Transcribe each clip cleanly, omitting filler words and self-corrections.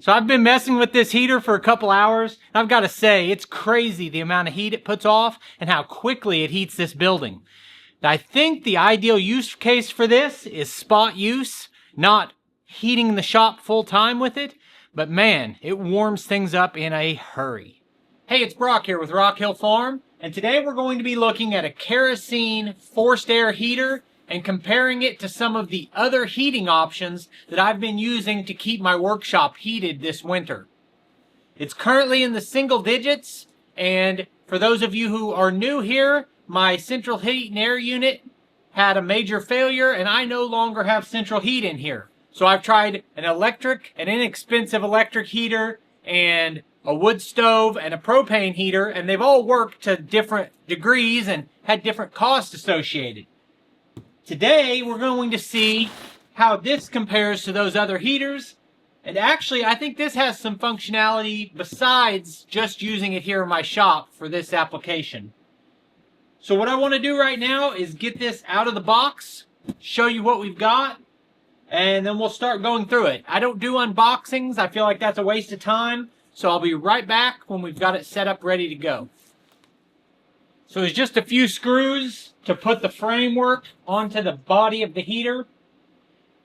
So I've been messing with this heater for a couple hours, and I've got to say, it's crazy the amount of heat it puts off and how quickly it heats this building. I think the ideal use case for this is spot use, not heating the shop full time with it, but man, it warms things up in a hurry. Hey, it's Brock here with Rock Hill Farm, and today we're going to be looking at a kerosene forced air heater and comparing it to some of the other heating options that I've been using to keep my workshop heated this winter. It's currently in the single digits, and for those of you who are new here, my central heat and air unit had a major failure and I no longer have central heat in here. So I've tried an inexpensive electric heater and a wood stove and a propane heater, and they've all worked to different degrees and had different costs associated. Today, we're going to see how this compares to those other heaters. And actually, I think this has some functionality besides just using it here in my shop for this application. So what I want to do right now is get this out of the box, show you what we've got, and then we'll start going through it. I don't do unboxings. I feel like that's a waste of time. So I'll be right back when we've got it set up ready to go. So it's just a few screws to put the framework onto the body of the heater.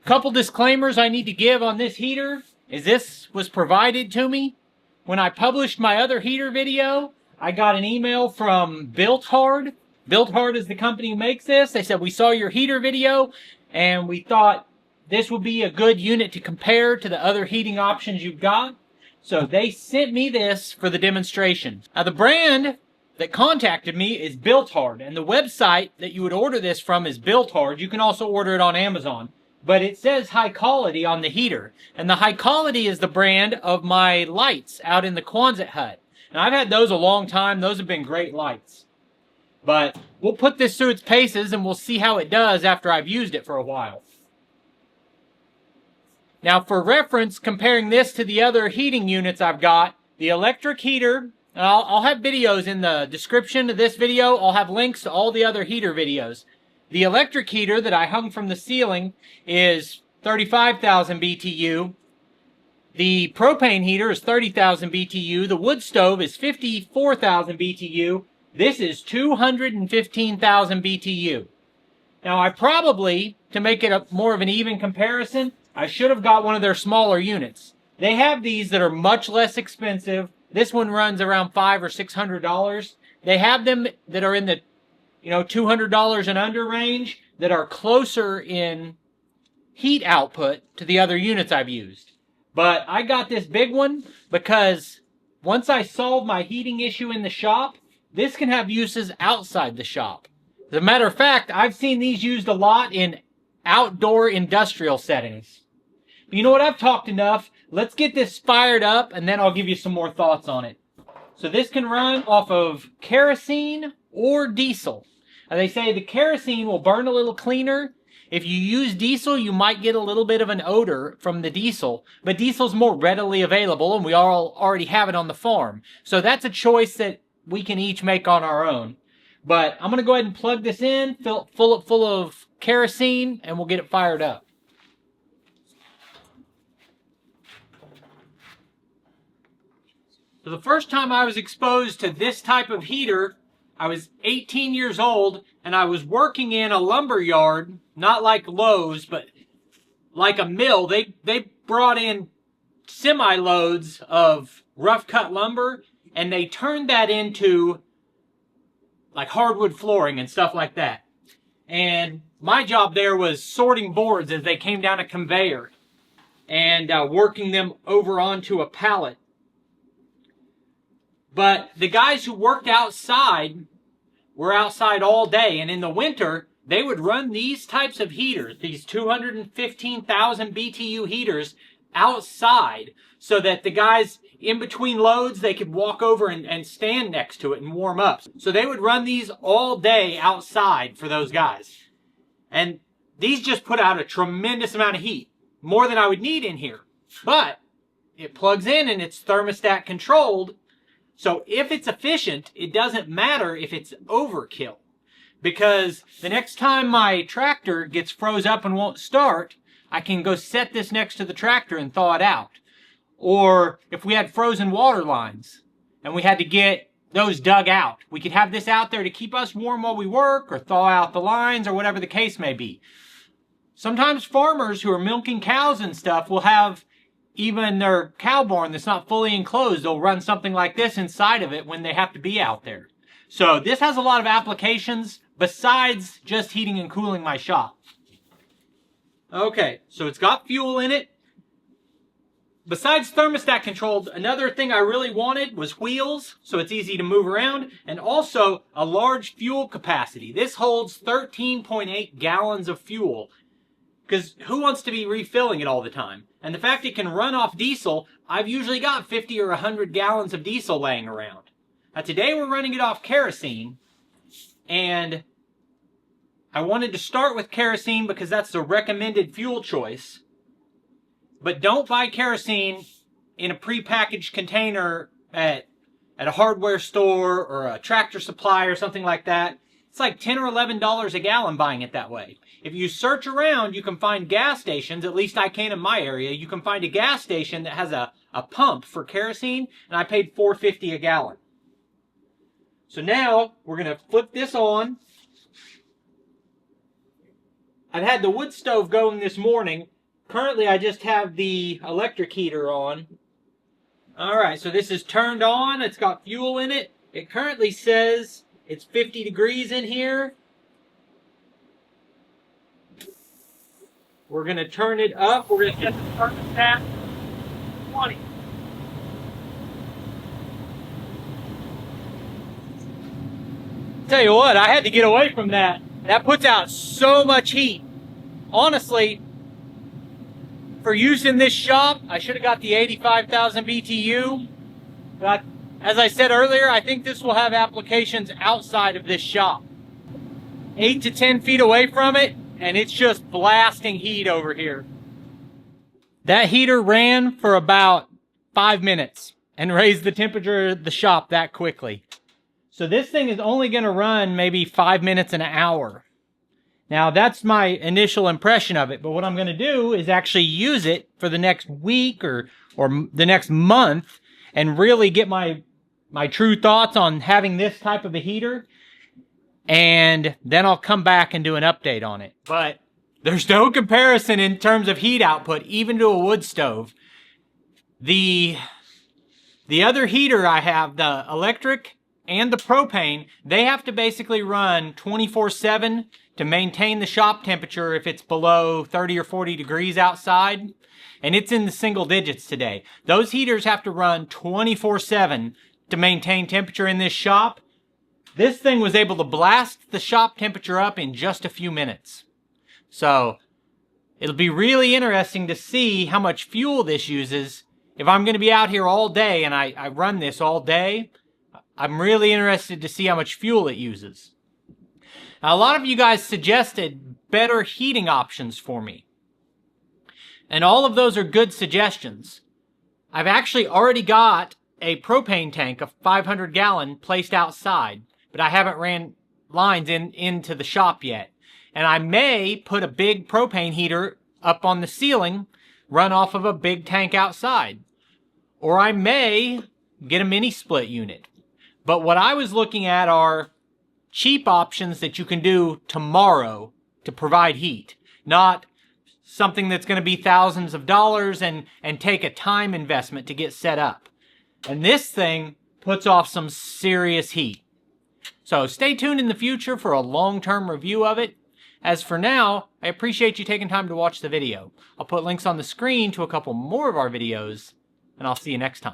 Couple disclaimers I need to give on this heater is this was provided to me. When I published my other heater video, I got an email from Bilthard. Bilthard is the company who makes this. They said, we saw your heater video and we thought this would be a good unit to compare to the other heating options you've got. So they sent me this for the demonstration. Now the brand that contacted me is Bilthard, and the website that you would order this from is Bilthard. You can also order it on Amazon, but it says high quality on the heater, and the high quality is the brand of my lights out in the Quonset hut. And I've had those a long time. Those have been great lights. But we'll put this through its paces and we'll see how it does after I've used it for a while. Now for reference, comparing this to the other heating units I've got, the electric heater, I'll have videos in the description of this video. I'll have links to all the other heater videos. The electric heater that I hung from the ceiling is 35,000 BTU. The propane heater is 30,000 BTU. The wood stove is 54,000 BTU. This is 215,000 BTU. Now I probably, to make it more of an even comparison, I should have got one of their smaller units. They have these that are much less expensive. This one runs around $500 or $600. They have them that are in the, $200 and under range that are closer in heat output to the other units I've used. But I got this big one because once I solve my heating issue in the shop, this can have uses outside the shop. As a matter of fact, I've seen these used a lot in outdoor industrial settings. But you know what? I've talked enough. Let's get this fired up, and then I'll give you some more thoughts on it. So this can run off of kerosene or diesel. Now they say the kerosene will burn a little cleaner. If you use diesel, you might get a little bit of an odor from the diesel, but diesel's more readily available, and we all already have it on the farm. So that's a choice that we can each make on our own. But I'm going to go ahead and plug this in, fill it full of kerosene, and we'll get it fired up. So the first time I was exposed to this type of heater, I was 18 years old, and I was working in a lumber yard, not like Lowe's, but like a mill. They brought in semi-loads of rough-cut lumber, and they turned that into like hardwood flooring and stuff like that. And my job there was sorting boards as they came down a conveyor and working them over onto a pallet. But the guys who worked outside were outside all day, and in the winter, they would run these types of heaters, these 215,000 BTU heaters, outside so that the guys in between loads, they could walk over and stand next to it and warm up. So they would run these all day outside for those guys. And these just put out a tremendous amount of heat, more than I would need in here. But it plugs in and it's thermostat controlled. So if it's efficient, it doesn't matter if it's overkill. Because the next time my tractor gets froze up and won't start, I can go set this next to the tractor and thaw it out. or if we had frozen water lines and we had to get those dug out, we could have this out there to keep us warm while we work or thaw out the lines or whatever the case may be. Sometimes farmers who are milking cows and stuff will have even their cow barn that's not fully enclosed. They'll run something like this inside of it when they have to be out there. So this has a lot of applications besides just heating and cooling my shop. Okay, so it's got fuel in it. Besides thermostat controlled, another thing I really wanted was wheels, so it's easy to move around, and also a large fuel capacity. This holds 13.8 gallons of fuel, because who wants to be refilling it all the time? And the fact it can run off diesel, I've usually got 50 or 100 gallons of diesel laying around. Now today we're running it off kerosene, and I wanted to start with kerosene because that's the recommended fuel choice. But don't buy kerosene in a prepackaged container at a hardware store or a Tractor Supply or something like that. It's like $10 or $11 a gallon buying it that way. If you search around, you can find gas stations, at least I can in my area. You can find a gas station that has a pump for kerosene, and I paid $4.50 a gallon. So now we're going to flip this on. I've had the wood stove going this morning. Currently, I just have the electric heater on. Alright, so this is turned on. It's got fuel in it. It currently says it's 50 degrees in here. We're going to turn it up. We're going to set the thermostat 20. Tell you what, I had to get away from that. That puts out so much heat. Honestly, for use in this shop, I should have got the 85,000 BTU. But as I said earlier, I think this will have applications outside of this shop. 8 to 10 feet away from it, and it's just blasting heat over here. That heater ran for about 5 minutes and raised the temperature of the shop that quickly. So this thing is only going to run maybe 5 minutes an hour. Now that's my initial impression of it, but what I'm going to do is actually use it for the next week or the next month and really get my true thoughts on having this type of a heater, and then I'll come back and do an update on it. But there's no comparison in terms of heat output, even to a wood stove. The other heater I have, the electric and the propane, they have to basically run 24/7 to maintain the shop temperature if it's below 30 or 40 degrees outside. And it's in the single digits today. Those heaters have to run 24/7 to maintain temperature in this shop. This thing was able to blast the shop temperature up in just a few minutes. So it'll be really interesting to see how much fuel this uses. If I'm going to be out here all day and I run this all day, I'm really interested to see how much fuel it uses. Now, a lot of you guys suggested better heating options for me. And all of those are good suggestions. I've actually already got a propane tank of 500 gallon placed outside, but I haven't ran lines into the shop yet. And I may put a big propane heater up on the ceiling, run off of a big tank outside. Or I may get a mini split unit. But what I was looking at are cheap options that you can do tomorrow to provide heat, not something that's going to be thousands of dollars and take a time investment to get set up. And this thing puts off some serious heat. So stay tuned in the future for a long-term review of it. As for now, I appreciate you taking time to watch the video. I'll put links on the screen to a couple more of our videos, and I'll see you next time.